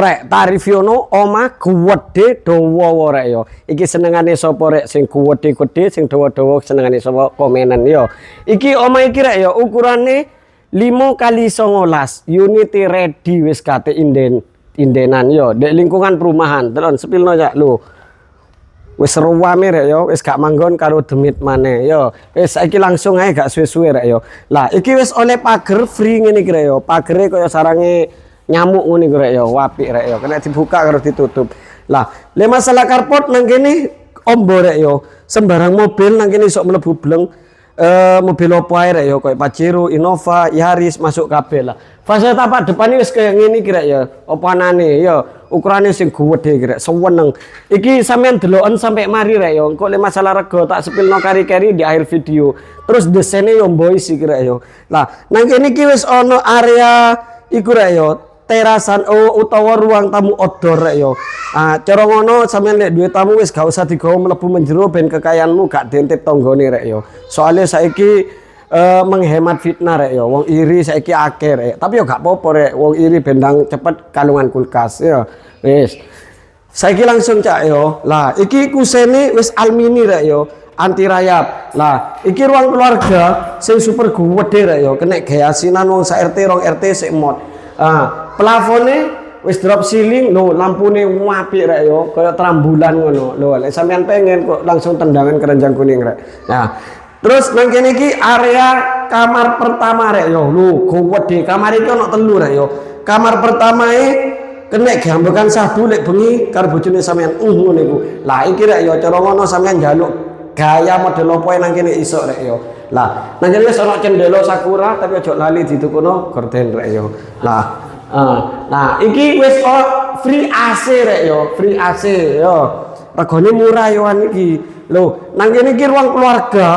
rek tarif yono omah gede dawa rek yo. Iki senengane sapa rek sing gede-gede sing dawa-dawa senengane sapa komenan yo. Iki omah iki rek yo ukurane 5x19 unity ready wis kate indenan yo dek lingkungan perumahan. Delon sepilno ya lho. Wis ruwame rek yo, wis gak manggon karo demit maneh yo. Wis saiki langsung ae gak suwe-suwe rek yo. Lah iki wis oleh pager free ngene iki rek yo. Pagere kaya sarange nyamuk ngene iki rek yo, apik rek yo. Kena dibuka karo ditutup. Lah, le masalah carport nang kene ombo rek yo. Sembarang mobil nang kene iso mlebu bleng. Mobil opo ae rek yo koyo Pajero, Innova, Yaris masuk kabeh lah. Fasilitas apa depan wis kaya ngene iki rek yo. Apa anane yo, ukurane sing gede iki rek seweneng. Iki sampean deloken sampai mari rek yo. Engko le masalah rego tak sepilno kari-kari di akhir video. Terus desainnya yo boys iki rek yo. Lah, nang kene iki wis ono area iku rek yo. Terasan utawa ruang tamu outdoor rek yo. Cara ngono sampean lek duwe tamu wis gak usah digawa mlebu menjero ben kekayaanmu gak dentip tanggane rek yo. Soale saiki menghemat fitnah rek yo. Wong iri saiki akeh rek. Tapi yo gak apa-apa rek. Wong iri bendang cepet kalungan kulkas yo. Wis. Saiki langsung cak yo. Lah iki kusene wis almini rek yo. Anti rayap. Lah iki ruang keluarga sing super gede rek yo. Kena gaya asinan wong sak RT rong RT sik mod. Plafone wis drop ceiling lho, lampune apik rek yo, kaya trambulan ngono. Lho, lek sampean pengen kok langsung tendangan keranjang kuning rek. Nah, terus nang kene iki area kamar pertama rek yo. Lho, gede. Kamar iki ono 3 rek yo. Kamar pertamae kena gambekan sabu lek bengi karo bojone sampean ngono iku. Lah iki rek yo cara ngono sampean njaluk gaya model opo nang kene iso rek yo. Lah, nang kene wis ono cendelo sakura tapi aja lali ditukono gorden rek yo. Lah, nah iki wis free AC rek yo, free AC yo. Regane murah yo iki. Lho, nang kene iki ruang keluarga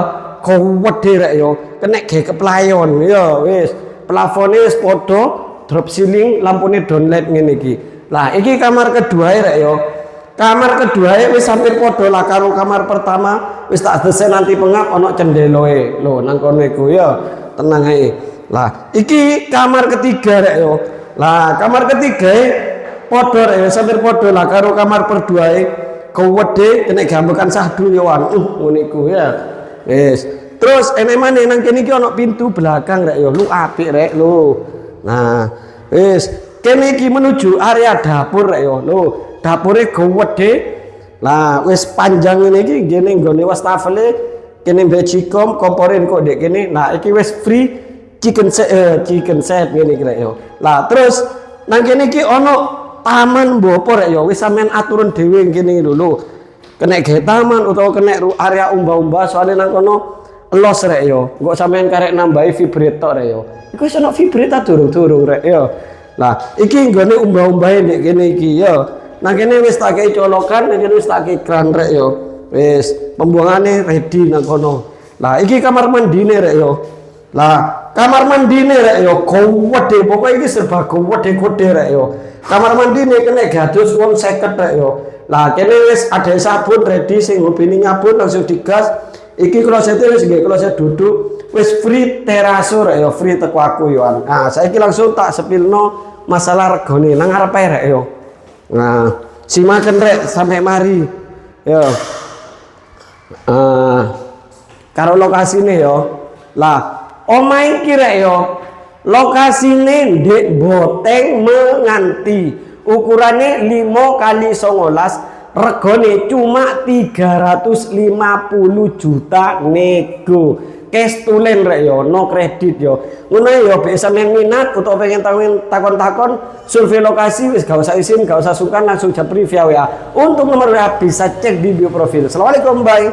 gede rek yo. Kena ge keplayon yo wis. Plafone wis padha, drop ceiling, lampune downlight ngene iki. Lah, iki kamar kedua rek yo. Kamar kedua wis hampir padha lah karo kamar pertama, wis tak desain nanti pengap ono cendeloe. Lho, nang kono iku yo. Tenang ae. Lah, iki kamar ketiga rek yo. Lah, kamar ketiga padha rek hampir padha lah karo kamar perduae. Gede kena gambekan sahdu yo wan. Ngono iku ya. Wis. Terus enek maneh nang kene iki ono pintu belakang rek yo. Lu apik rek lu. Nah, wis. Kene iki menuju area dapur rek yo. Lho, dapure gede. Lah wis panjang ngene iki ngene nggone wastafele kene mbecikom komporin kok dek kene. Nah iki wis free chicken set ngene iki rek yo. Lah terus nang kene iki ono taman mbopo rek yo. Wis sampean aturan dhewe kene lho. Kena gawe taman utawa kena area umba-umba soalnya nang kono los rek yo. Engko sampean karek nambahi vibrator rek yo. Iku wis ono vibrator durung-durung rek yo. Lah iki nggone umba-umbahe ndek kene iki yo. Nah kene wis tak kei colokan, kene wis tak kei kran rek yo. Wis pembuangane ready nang kono. Lah iki kamar mandine rek yo. Lah kamar mandine rek yo gede, pokoke iki serba gede rek yo. Kamar mandine kene gadus wong 50 rek yo. Lah kene wis ada sabun ready sing hobine nyabun langsung digas. Iki klosete wis nggih kloset duduk. Wis free teraso rek yo, free teko aku yo. Nah saiki langsung tak sepilno masalah regane nang ngarepe rek yo. Nah, simaken rek sampai mari. Yo. Karo lokasine yo. Lah, omah iki rek yo. Lokasine ndek Boteng Menganti. Ukurane 5x19, regane cuma 350 juta nego. Cash tulen rek yo, no kredit yo. Ngono yo bisa minat utawa pengen takon-takon survei lokasi wis gak usah izin, gak usah sungkan langsung japri via WA. Untuk nomor WA bisa cek di bio profil. Assalamualaikum, bye.